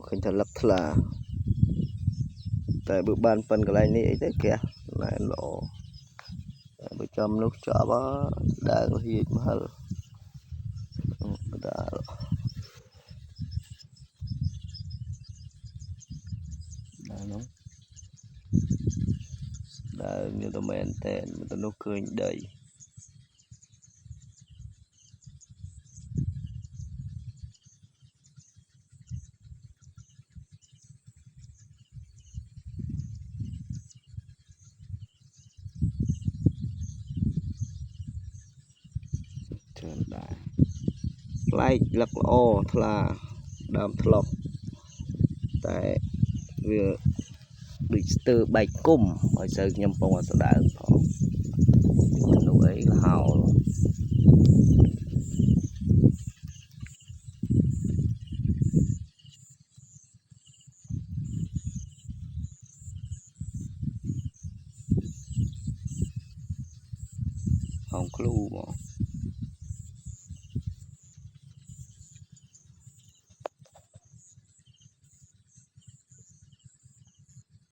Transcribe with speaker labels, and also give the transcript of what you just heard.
Speaker 1: khinh thật lấp là tại bữa ban phân cái này này đấy kìa này lộ bữa chăm lúc chợ bó đã có gì mà hở đã nó đã như tụi mình tên tụi nó cười đầy lại lắc o là đam thọc tại vừa bị từ bạch cung ở sơn nhâm phong ở sở đại lúc ấy là hào hồng clue